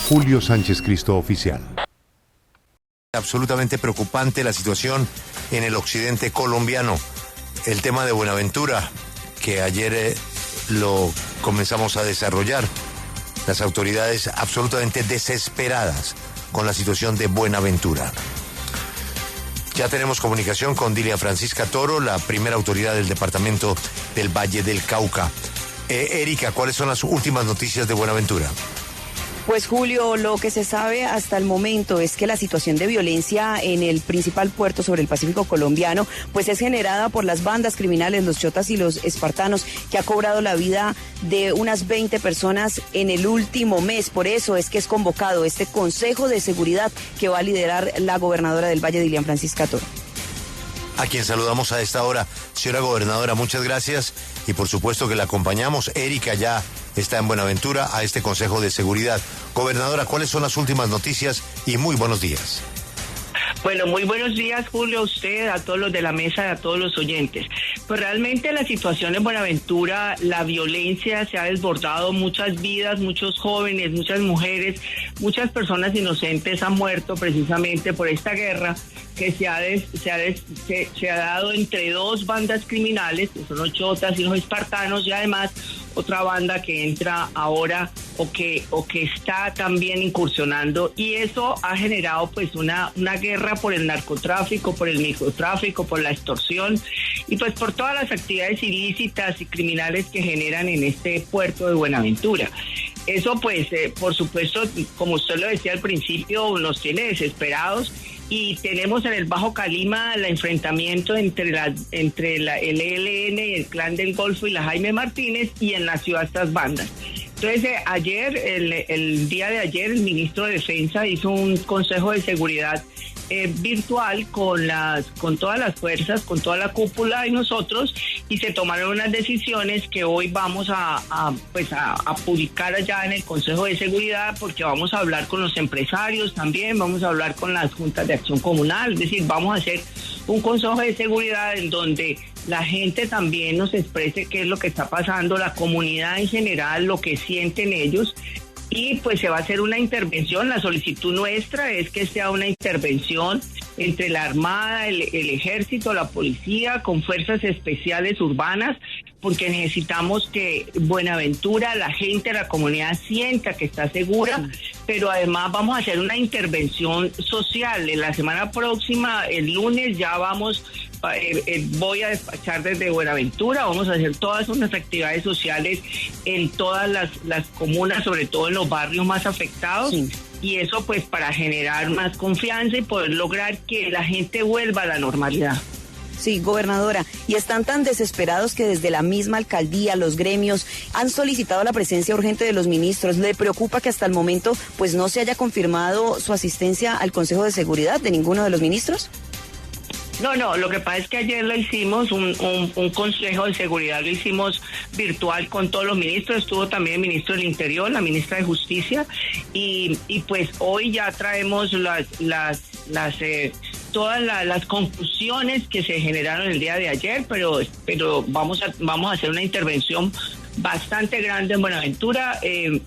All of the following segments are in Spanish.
@Julio Sánchez Cristo Oficial. Absolutamente preocupante la situación en el occidente colombiano. El tema de Buenaventura, que ayer lo comenzamos a desarrollar. Las autoridades absolutamente desesperadas con la situación de Buenaventura. Ya tenemos comunicación con Dilia Francisca Toro, la primera autoridad del departamento del Valle del Cauca. Erika, ¿cuáles son las últimas noticias de Buenaventura? Pues Julio, lo que se sabe hasta el momento es que la situación de violencia en el principal puerto sobre el Pacífico colombiano pues es generada por las bandas criminales, los chotas y los espartanos, que ha cobrado la vida de unas 20 personas en el último mes. Por eso es que es convocado este Consejo de Seguridad que va a liderar la gobernadora del Valle, Dilia Francisca Toro. A quien saludamos a esta hora. Señora gobernadora, muchas gracias y por supuesto que la acompañamos. Erika ya está en Buenaventura a este Consejo de Seguridad. Gobernadora, ¿cuáles son las últimas noticias? Y muy buenos días. Bueno, muy buenos días, Julio, a usted, a todos los de la mesa, a todos los oyentes. Pues realmente la situación en Buenaventura, la violencia se ha desbordado, muchas vidas, muchos jóvenes, muchas mujeres, muchas personas inocentes han muerto precisamente por esta guerra que se ha dado entre dos bandas criminales, que son los chotas y los espartanos, y además otra banda que entra ahora o que está también incursionando, y eso ha generado pues una guerra por el narcotráfico, por el microtráfico, por la extorsión y pues por todas las actividades ilícitas y criminales que generan en este puerto de Buenaventura. Eso pues por supuesto, como usted lo decía al principio, nos tiene desesperados. Y tenemos en el Bajo Calima el enfrentamiento entre el ELN y el Clan del Golfo y la Jaime Martínez, y en la ciudad estas bandas. Entonces ayer, el día de ayer, el ministro de Defensa hizo un consejo de seguridad virtual con todas las fuerzas, con toda la cúpula y nosotros, y se tomaron unas decisiones que hoy vamos a publicar allá en el Consejo de Seguridad, porque vamos a hablar con los empresarios también, vamos a hablar con las juntas de acción comunal, es decir, vamos a hacer un Consejo de Seguridad en donde la gente también nos exprese qué es lo que está pasando, la comunidad en general, lo que sienten ellos. Y pues se va a hacer una intervención. La solicitud nuestra es que sea una intervención entre la Armada, el Ejército, la Policía, con fuerzas especiales urbanas, porque necesitamos que Buenaventura, la gente, la comunidad sienta que está segura, pero además vamos a hacer una intervención social. En la semana próxima, el lunes, ya voy a despachar desde Buenaventura, vamos a hacer todas unas actividades sociales en todas las comunas, sobre todo en los barrios más afectados, sí. Y eso pues para generar más confianza y poder lograr que la gente vuelva a la normalidad. Sí, gobernadora, y están tan desesperados que desde la misma alcaldía, los gremios, han solicitado la presencia urgente de los ministros. ¿Le preocupa que hasta el momento pues no se haya confirmado su asistencia al Consejo de Seguridad de ninguno de los ministros? No, lo que pasa es que ayer lo hicimos, un consejo de seguridad, lo hicimos virtual con todos los ministros, estuvo también el ministro del Interior, la ministra de Justicia, y pues hoy ya traemos todas las conclusiones que se generaron el día de ayer, pero vamos a hacer una intervención bastante grande en Buenaventura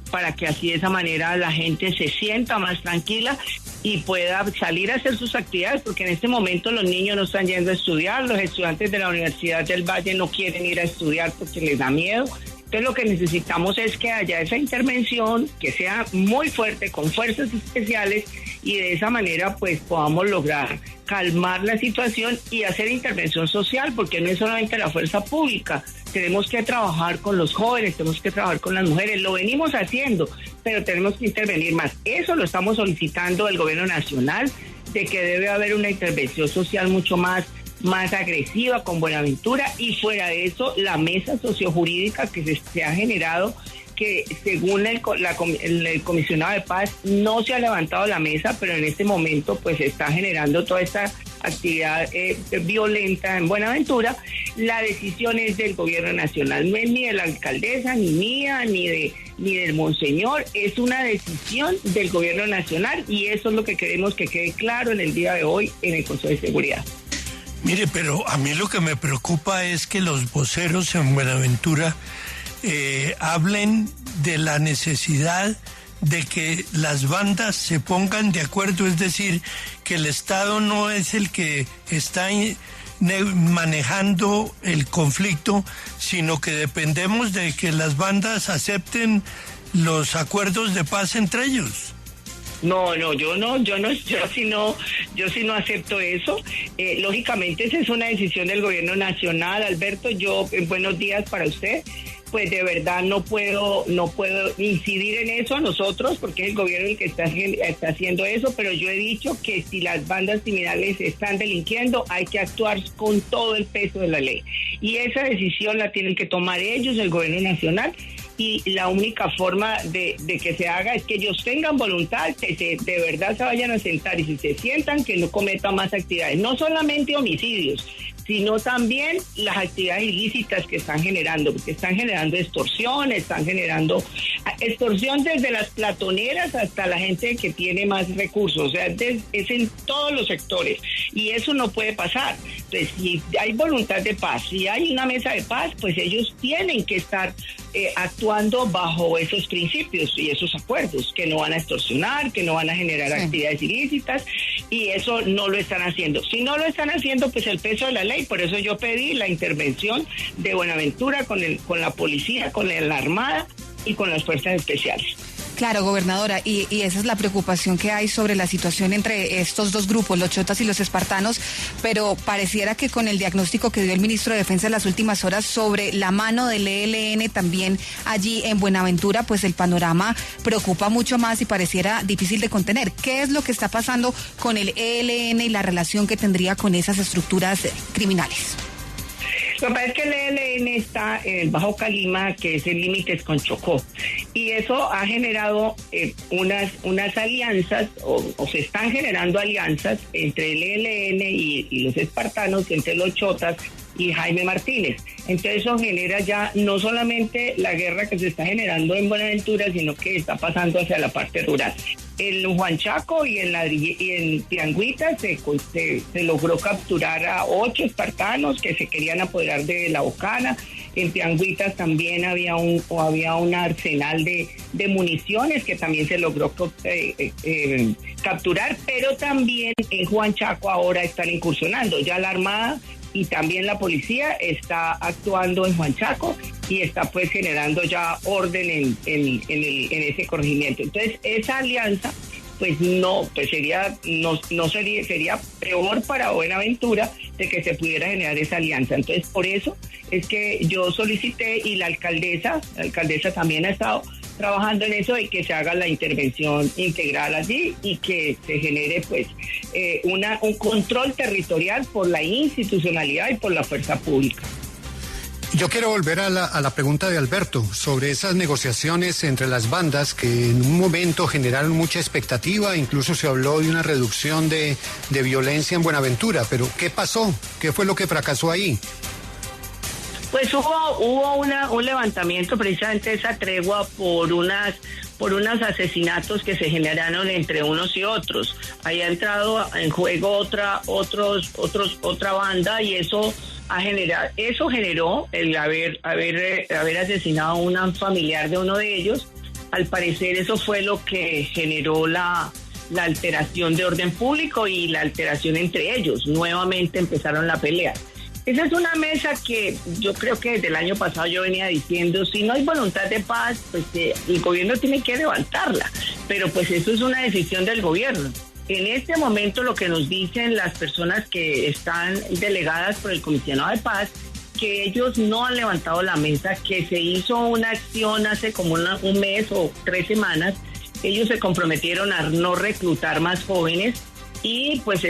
para que así de esa manera la gente se sienta más tranquila y pueda salir a hacer sus actividades, porque en este momento los niños no están yendo a estudiar, los estudiantes de la Universidad del Valle no quieren ir a estudiar porque les da miedo. Entonces lo que necesitamos es que haya esa intervención, que sea muy fuerte, con fuerzas especiales, y de esa manera pues podamos lograr calmar la situación y hacer intervención social, porque no es solamente la fuerza pública, tenemos que trabajar con los jóvenes, tenemos que trabajar con las mujeres, lo venimos haciendo, pero tenemos que intervenir más. Eso lo estamos solicitando del gobierno nacional, de que debe haber una intervención social mucho más agresiva con Buenaventura, y fuera de eso la mesa sociojurídica que se ha generado, que según el comisionado de paz no se ha levantado la mesa, pero en este momento pues se está generando toda esta actividad violenta en Buenaventura. La decisión es del gobierno nacional, no es ni de la alcaldesa, ni mía, ni del monseñor, es una decisión del gobierno nacional, y eso es lo que queremos que quede claro en el día de hoy en el Consejo de Seguridad. Mire, pero a mí lo que me preocupa es que los voceros en Buenaventura hablen de la necesidad de que las bandas se pongan de acuerdo, es decir, que el Estado no es el que está manejando el conflicto, sino que dependemos de que las bandas acepten los acuerdos de paz entre ellos? No, yo sí no acepto eso. Lógicamente esa es una decisión del gobierno nacional. Alberto, buenos días para usted. Pues de verdad no puedo incidir en eso a nosotros, porque es el gobierno el que está haciendo eso, pero yo he dicho que si las bandas criminales están delinquiendo, hay que actuar con todo el peso de la ley. Y esa decisión la tienen que tomar ellos, el gobierno nacional, y la única forma de que se haga es que ellos tengan voluntad, que de verdad se vayan a sentar, y si se sientan, que no cometan más actividades, no solamente homicidios, sino también las actividades ilícitas que están generando, porque están generando extorsión, extorsión desde las platoneras hasta la gente que tiene más recursos, o sea, es en todos los sectores, y eso no puede pasar. Entonces, si hay voluntad de paz, si hay una mesa de paz, pues ellos tienen que estar actuando bajo esos principios y esos acuerdos, que no van a extorsionar, que no van a generar actividades ilícitas, y eso no lo están haciendo. Si no lo están haciendo, pues el peso de la ley. Por eso yo pedí la intervención de Buenaventura con la policía, con la Armada y con las fuerzas especiales. Claro, gobernadora, y esa es la preocupación que hay sobre la situación entre estos dos grupos, los chotas y los espartanos, pero pareciera que con el diagnóstico que dio el ministro de Defensa en las últimas horas sobre la mano del ELN también allí en Buenaventura, pues el panorama preocupa mucho más y pareciera difícil de contener. ¿Qué es lo que está pasando con el ELN y la relación que tendría con esas estructuras criminales? Lo que pasa es que el ELN está en el Bajo Calima, que es el límites con Chocó, y eso ha generado unas alianzas, o se están generando alianzas entre el ELN y los espartanos, entre los chotas y Jaime Martínez. Entonces eso genera ya no solamente la guerra que se está generando en Buenaventura, sino que está pasando hacia la parte rural. En Huanchaco y en Tianguita se logró capturar a 8 espartanos que se querían apoderar de la Bocana. En Tianguitas también había un arsenal de municiones que también se logró capturar, pero también en Huanchaco ahora están incursionando. Ya la Armada y también la policía está actuando en Huanchaco y está pues generando ya orden en ese corregimiento. Entonces esa alianza sería peor para Buenaventura de que se pudiera generar esa alianza. Entonces por eso es que yo solicité, y la alcaldesa también ha estado trabajando en eso, de que se haga la intervención integral allí y que se genere pues un control territorial por la institucionalidad y por la fuerza pública. Yo quiero volver a la pregunta de Alberto sobre esas negociaciones entre las bandas que en un momento generaron mucha expectativa, incluso se habló de una reducción de violencia en Buenaventura, pero ¿qué pasó? ¿Qué fue lo que fracasó ahí? Pues hubo un levantamiento, precisamente esa tregua por unos asesinatos que se generaron entre unos y otros. Ahí ha entrado en juego otra banda, y eso generó el haber asesinado a un familiar de uno de ellos. Al parecer eso fue lo que generó la alteración de orden público y la alteración entre ellos. Nuevamente empezaron la pelea. Esa es una mesa que yo creo que desde el año pasado yo venía diciendo, si no hay voluntad de paz, pues el gobierno tiene que levantarla, pero pues eso es una decisión del gobierno. En este momento lo que nos dicen las personas que están delegadas por el comisionado de paz, que ellos no han levantado la mesa, que se hizo una acción hace como un mes o 3 semanas, ellos se comprometieron a no reclutar más jóvenes, y pues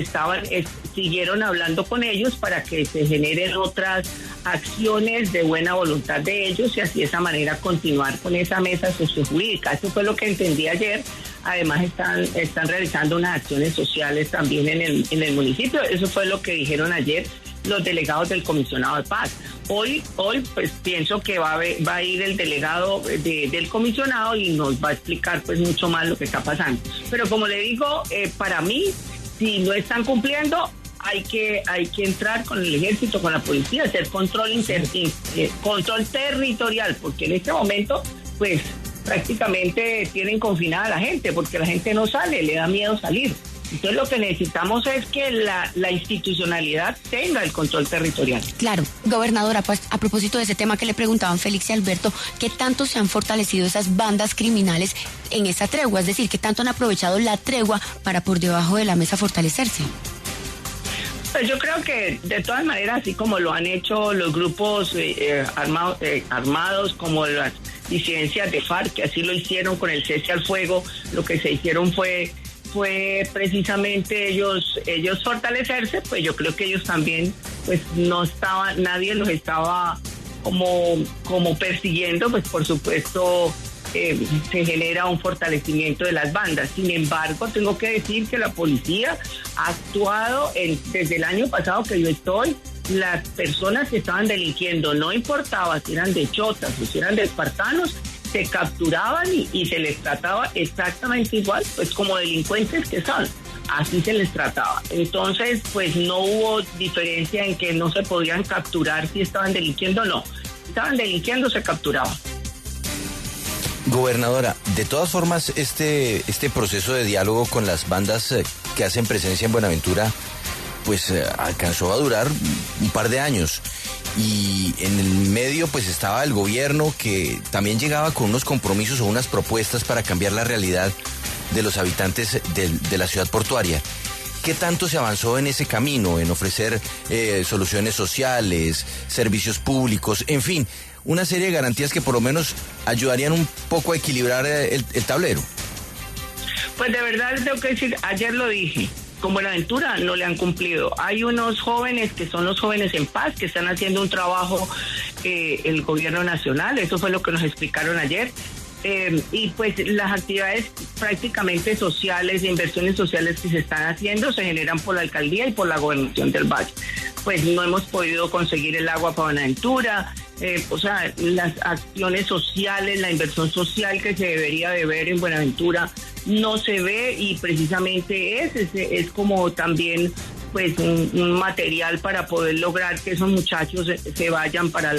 siguieron hablando con ellos para que se generen otras acciones de buena voluntad de ellos, y así de esa manera continuar con esa mesa sociojurídica. Eso fue lo que entendí ayer. Además están realizando unas acciones sociales también en el municipio. Eso fue lo que dijeron ayer los delegados del comisionado de paz. Hoy pues pienso que va a ir el delegado del comisionado y nos va a explicar pues mucho más lo que está pasando. Pero como le digo, para mí, si no están cumpliendo, hay que entrar con el ejército, con la policía, hacer control territorial, porque en este momento pues prácticamente tienen confinada a la gente, porque la gente no sale, le da miedo salir. Entonces lo que necesitamos es que la institucionalidad tenga el control territorial. Claro, gobernadora, pues a propósito de ese tema que le preguntaban Félix y Alberto, ¿qué tanto se han fortalecido esas bandas criminales en esa tregua? Es decir, ¿qué tanto han aprovechado la tregua para por debajo de la mesa fortalecerse? Pues yo creo que de todas maneras, así como lo han hecho los grupos armados, como las disidencias de FARC, que así lo hicieron con el cese al fuego, lo que se hicieron fue precisamente ellos fortalecerse. Pues yo creo que ellos también, pues no estaban, nadie los estaba como persiguiendo, pues por supuesto se genera un fortalecimiento de las bandas. Sin embargo, tengo que decir que la policía ha actuado desde el año pasado que yo estoy. Las personas que estaban delinquiendo, no importaba si eran de chotas o si eran de espartanos, se capturaban y se les trataba exactamente igual, pues como delincuentes que son, así se les trataba. Entonces, pues no hubo diferencia en que no se podían capturar si estaban delinquiendo o no. Si estaban delinquiendo, se capturaban. Gobernadora, de todas formas, este proceso de diálogo con las bandas que hacen presencia en Buenaventura, pues alcanzó a durar un par de años. Y en el medio pues estaba el gobierno, que también llegaba con unos compromisos o unas propuestas para cambiar la realidad de los habitantes de la ciudad portuaria. ¿Qué tanto se avanzó en ese camino, en ofrecer soluciones sociales, servicios públicos, en fin, una serie de garantías que por lo menos ayudarían un poco a equilibrar el tablero? Pues de verdad tengo que decir, ayer lo dije, con Buenaventura no le han cumplido. Hay unos jóvenes que son los jóvenes en paz, que están haciendo un trabajo el gobierno nacional, eso fue lo que nos explicaron ayer. Y pues las actividades prácticamente sociales, de inversiones sociales que se están haciendo, se generan por la alcaldía y por la gobernación del Valle. Pues no hemos podido conseguir el agua para Buenaventura, o sea, las acciones sociales, la inversión social que se debería de ver en Buenaventura no se ve, y precisamente es como también pues un material para poder lograr que esos muchachos se vayan para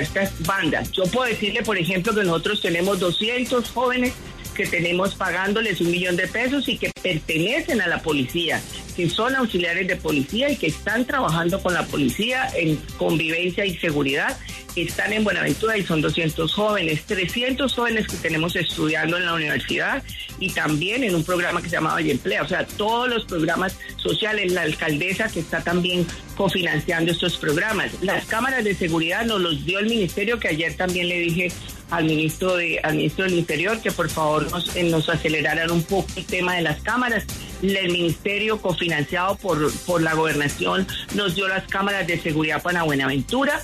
estas bandas. Yo puedo decirle, por ejemplo, que nosotros tenemos 200 jóvenes que tenemos pagándoles $1 millón de pesos y que pertenecen a la policía, que son auxiliares de policía y que están trabajando con la policía en convivencia y seguridad, están en Buenaventura, y son 200 jóvenes, 300 jóvenes que tenemos estudiando en la universidad y también en un programa que se llama Valle Emplea. O sea, todos los programas sociales, la alcaldesa que está también cofinanciando estos programas. Las cámaras de seguridad nos los dio el ministerio, que ayer también le dije al ministro del Interior que por favor nos aceleraran un poco el tema de las cámaras. El ministerio, cofinanciado por la gobernación, nos dio las cámaras de seguridad para Buenaventura,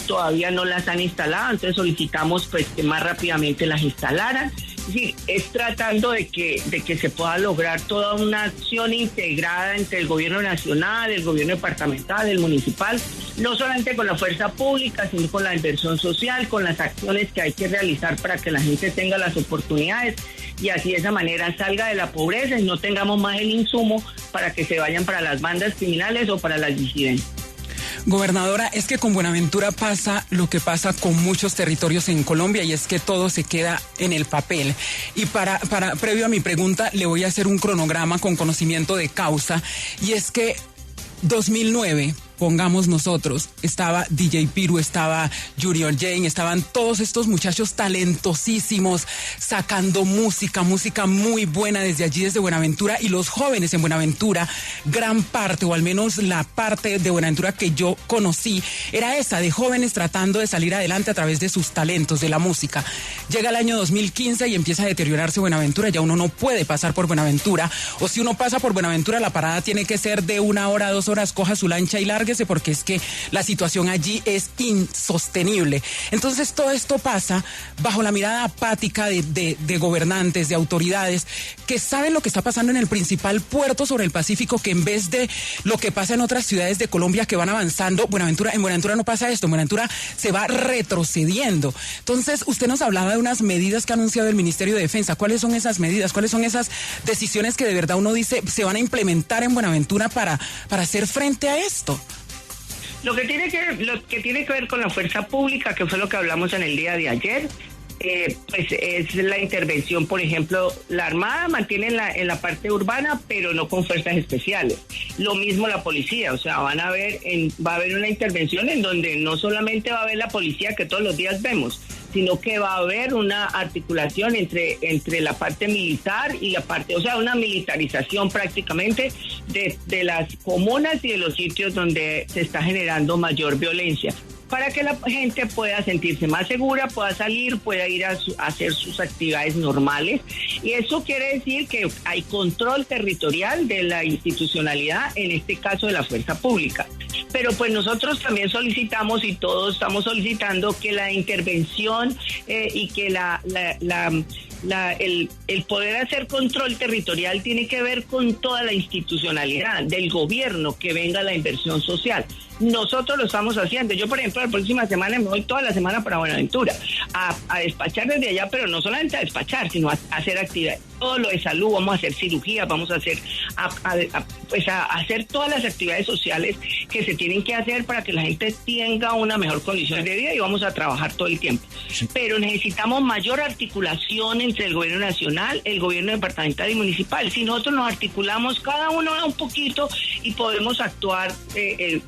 todavía no las han instalado, entonces solicitamos pues que más rápidamente las instalaran. Sí, es tratando de que se pueda lograr toda una acción integrada entre el gobierno nacional, el gobierno departamental, el municipal, no solamente con la fuerza pública, sino con la inversión social, con las acciones que hay que realizar para que la gente tenga las oportunidades y así de esa manera salga de la pobreza y no tengamos más el insumo para que se vayan para las bandas criminales o para las disidencias. Gobernadora, es que con Buenaventura pasa lo que pasa con muchos territorios en Colombia, y es que todo se queda en el papel. Y previo a mi pregunta, le voy a hacer un cronograma con conocimiento de causa, y es que 2009, pongamos nosotros, estaba DJ Piru, estaba Junior Jane, estaban todos estos muchachos talentosísimos sacando música muy buena desde allí, desde Buenaventura, y los jóvenes en Buenaventura, gran parte, o al menos la parte de Buenaventura que yo conocí, era esa, de jóvenes tratando de salir adelante a través de sus talentos, de la música. Llega el año 2015 y empieza a deteriorarse Buenaventura, ya uno no puede pasar por Buenaventura, o si uno pasa por Buenaventura, la parada tiene que ser de 1 hora, 2 horas, coja su lancha y largue, porque es que la situación allí es insostenible. Entonces todo esto pasa bajo la mirada apática de gobernantes, de autoridades que saben lo que está pasando en el principal puerto sobre el Pacífico, que en vez de lo que pasa en otras ciudades de Colombia que van avanzando, en Buenaventura no pasa esto, en Buenaventura se va retrocediendo. Entonces usted nos hablaba de unas medidas que ha anunciado el Ministerio de Defensa. ¿Cuáles son esas medidas? ¿Cuáles son esas decisiones que de verdad uno dice se van a implementar en Buenaventura para hacer frente a esto? Lo que tiene que ver con la fuerza pública, que fue lo que hablamos en el día de ayer, pues es la intervención. Por ejemplo, la Armada mantiene en la parte urbana, pero no con fuerzas especiales. Lo mismo la policía, o sea, va a haber una intervención en donde no solamente va a haber la policía que todos los días vemos, sino que va a haber una articulación entre la parte militar y la parte, o sea, una militarización prácticamente de las comunas y de los sitios donde se está generando mayor violencia, para que la gente pueda sentirse más segura, pueda salir, pueda ir a hacer sus actividades normales. Y eso quiere decir que hay control territorial de la institucionalidad, en este caso de la fuerza pública. Pero pues nosotros también solicitamos, y todos estamos solicitando, que la intervención y que el poder hacer control territorial tiene que ver con toda la institucionalidad del gobierno, que venga la inversión social. Nosotros lo estamos haciendo. Yo, por ejemplo, la próxima semana me voy toda la semana para Buenaventura a despachar desde allá, pero no solamente a despachar, sino a hacer actividades. Todo lo de salud, vamos a hacer cirugías, vamos a hacer a hacer todas las actividades sociales que se tienen que hacer para que la gente tenga una mejor condición de vida, y vamos a trabajar todo el tiempo. Sí. Pero necesitamos mayor articulación entre el gobierno nacional, el gobierno departamental y municipal. Si nosotros nos articulamos cada uno un poquito, y podemos actuar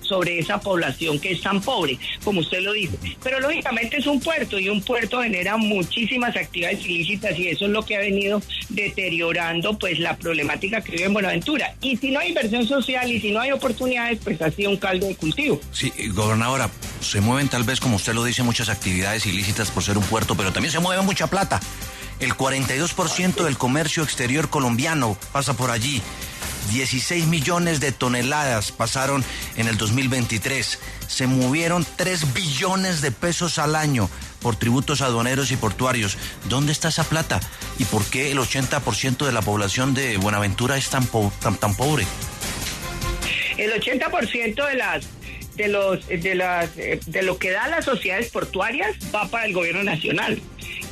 sobre esa población que es tan pobre, como usted lo dice. Pero lógicamente es un puerto, y un puerto genera muchísimas actividades ilícitas, y eso es lo que ha venido deteriorando pues la problemática que vive en Buenaventura. Y si no hay inversión social y si no hay oportunidades, pues ha sido un caldo de cultivo. Sí, gobernadora, se mueven tal vez, como usted lo dice, muchas actividades ilícitas por ser un puerto, pero también se mueve mucha plata. El 42% del comercio exterior colombiano pasa por allí. 16 millones de toneladas pasaron en el 2023. Se movieron 3 billones de pesos al año por tributos aduaneros y portuarios. ¿Dónde está esa plata? ¿Y por qué el 80% de la población de Buenaventura es tan pobre? El 80% de lo que da las sociedades portuarias va para el gobierno nacional.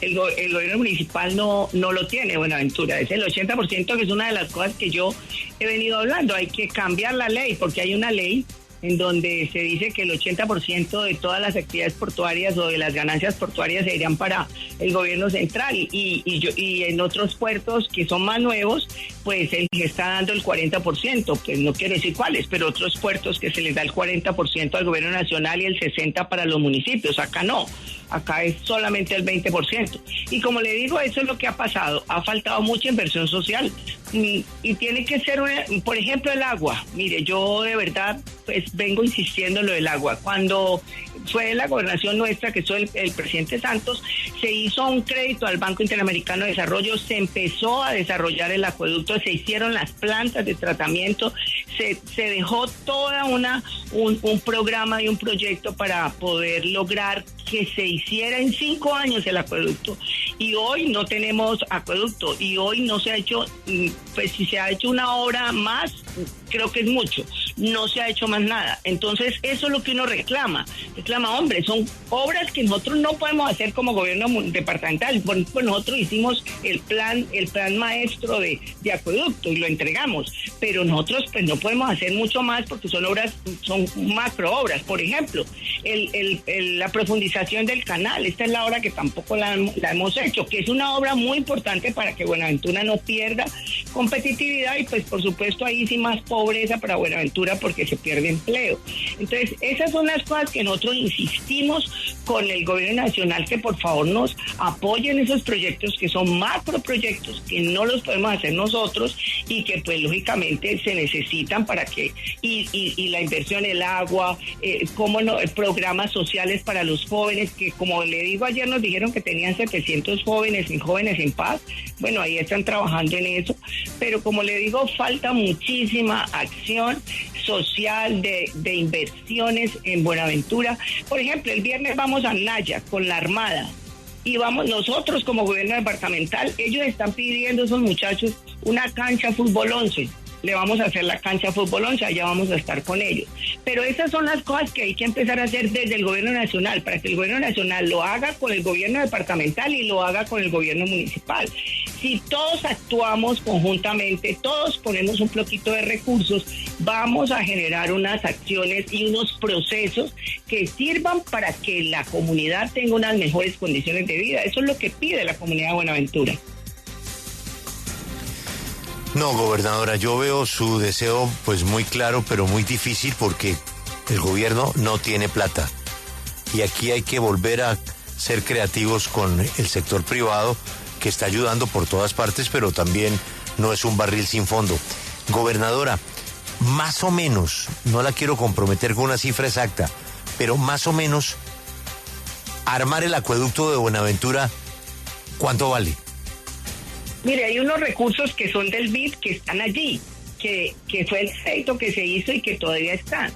El gobierno municipal no lo tiene, Buenaventura. Es el 80%, que es una de las cosas que yo he venido hablando. Hay que cambiar la ley, porque hay una ley en donde se dice que el 80% de todas las actividades portuarias o de las ganancias portuarias se irían para el gobierno central, y en otros puertos que son más nuevos, pues se les está dando el 40%, pues no quiero decir cuáles, pero otros puertos que se les da el 40% al gobierno nacional y el 60% para los municipios. Acá no, acá es solamente el 20%. Y como le digo, eso es lo que ha pasado. Ha faltado mucha inversión social, y tiene que ser, por ejemplo, el agua. Mire, yo de verdad pues vengo insistiendo en lo del agua. Cuando fue la gobernación nuestra, que fue el presidente Santos, se hizo un crédito al Banco Interamericano de Desarrollo, se empezó a desarrollar el acueducto, se hicieron las plantas de tratamiento, se dejó toda un programa y un proyecto para poder lograr que se hiciera en 5 años el acueducto, y hoy no tenemos acueducto, y hoy no se ha hecho, pues si se ha hecho una obra más, creo que es mucho, no se ha hecho más nada. Entonces eso es lo que uno reclama, hombre, son obras que nosotros no podemos hacer como gobierno departamental. Pues nosotros hicimos el plan maestro de acueducto y lo entregamos, pero nosotros pues no podemos hacer mucho más, porque son macro obras. Por ejemplo, la profundización del canal, esta es la obra que tampoco la hemos hecho, que es una obra muy importante para que Buenaventura no pierda competitividad, y pues por supuesto ahí sí más pobreza para Buenaventura, porque se pierde empleo. Entonces esas son las cosas que nosotros insistimos con el gobierno nacional, que por favor nos apoyen esos proyectos, que son macro proyectos que no los podemos hacer nosotros, y que pues lógicamente se necesitan para que y la inversión, el agua, programas sociales para los jóvenes, que como le digo, ayer nos dijeron que tenían 700 jóvenes en paz. Bueno, ahí están trabajando en eso, pero como le digo, falta muchísima acción social de inversiones en Buenaventura. Por ejemplo, el viernes vamos a Naya con la Armada, y vamos nosotros como gobierno departamental. Ellos están pidiendo, esos muchachos, una cancha fútbol 11. le vamos a hacer la cancha Fútbol 11, allá vamos a estar con ellos. Pero esas son las cosas que hay que empezar a hacer desde el gobierno nacional, para que el gobierno nacional lo haga con el gobierno departamental y lo haga con el gobierno municipal. Si todos actuamos conjuntamente, todos ponemos un poquito de recursos, vamos a generar unas acciones y unos procesos que sirvan para que la comunidad tenga unas mejores condiciones de vida. Eso es lo que pide la comunidad de Buenaventura. No, gobernadora, yo veo su deseo pues muy claro, pero muy difícil porque el gobierno no tiene plata. Y aquí hay que volver a ser creativos con el sector privado, que está ayudando por todas partes, pero también no es un barril sin fondo. Gobernadora, más o menos, no la quiero comprometer con una cifra exacta, pero más o menos, armar el acueducto de Buenaventura, ¿cuánto vale? Mire, hay unos recursos que son del BID que están allí, que fue el crédito que se hizo y que todavía están.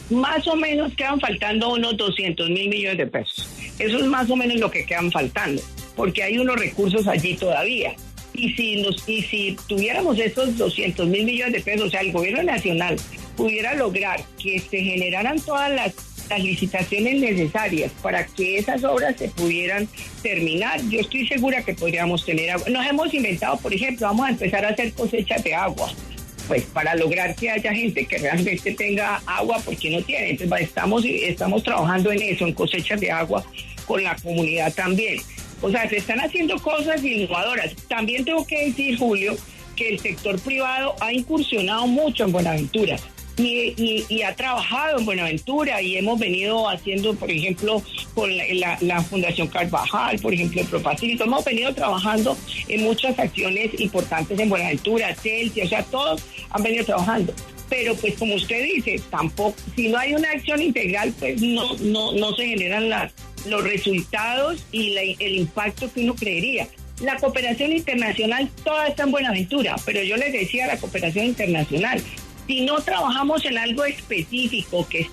Más o menos quedan faltando unos 200 mil millones de pesos. Eso es más o menos lo que quedan faltando, porque hay unos recursos allí todavía. Y si tuviéramos esos 200 mil millones de pesos, o sea, el gobierno nacional pudiera lograr que se generaran todas las licitaciones necesarias para que esas obras se pudieran terminar, yo estoy segura que podríamos tener agua. Nos hemos inventado, por ejemplo, vamos a empezar a hacer cosechas de agua, pues para lograr que haya gente que realmente tenga agua porque no tiene. Entonces estamos trabajando en eso, en cosechas de agua con la comunidad también. O sea, se están haciendo cosas innovadoras. También tengo que decir, Julio, que el sector privado ha incursionado mucho en Buenaventura. Y ha trabajado en Buenaventura y hemos venido haciendo, por ejemplo, con la Fundación Carvajal, por ejemplo, el Propacito, hemos venido trabajando en muchas acciones importantes en Buenaventura, Celsia, o sea, todos han venido trabajando. Pero pues como usted dice, tampoco, si no hay una acción integral, pues no se generan los resultados y el impacto que uno creería. La cooperación internacional toda está en Buenaventura, pero yo les decía, la cooperación internacional, si no trabajamos en algo específico que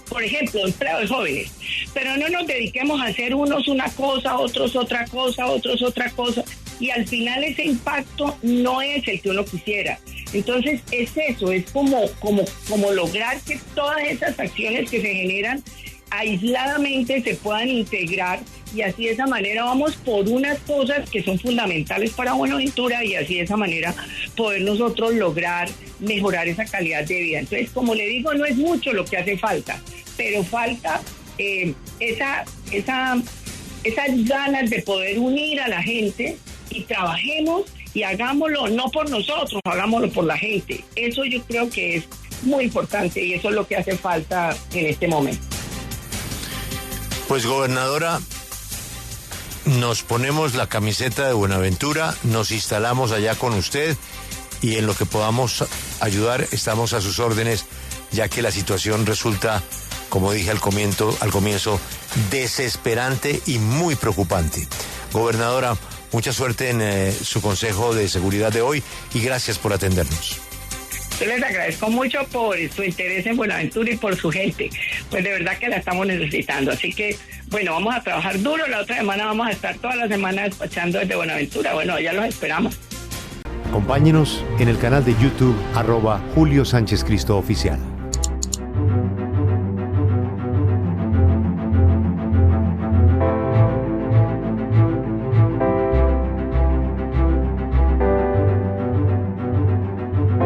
por ejemplo, empleo de jóvenes, pero no nos dediquemos a hacer unos una cosa, otros otra cosa, otros otra cosa, y al final ese impacto no es el que uno quisiera. Entonces es eso, es como lograr que todas esas acciones que se generan aisladamente se puedan integrar, y así de esa manera vamos por unas cosas que son fundamentales para Buenaventura, y así de esa manera poder nosotros lograr mejorar esa calidad de vida. Entonces, como le digo, no es mucho lo que hace falta, pero falta esas ganas de poder unir a la gente y trabajemos y hagámoslo no por nosotros, hagámoslo por la gente. Eso yo creo que es muy importante y eso es lo que hace falta en este momento. Pues, gobernadora, nos ponemos la camiseta de Buenaventura, nos instalamos allá con usted y en lo que podamos ayudar estamos a sus órdenes, ya que la situación resulta, como dije al comienzo, desesperante y muy preocupante. Gobernadora, mucha suerte en su Consejo de Seguridad de hoy y gracias por atendernos. Yo les agradezco mucho por su interés en Buenaventura y por su gente. Pues de verdad que la estamos necesitando. Así que, bueno, vamos a trabajar duro. La otra semana vamos a estar toda la semana despachando desde Buenaventura. Bueno, ya los esperamos. Acompáñenos en el canal de YouTube @Julio Sánchez Cristo Oficial.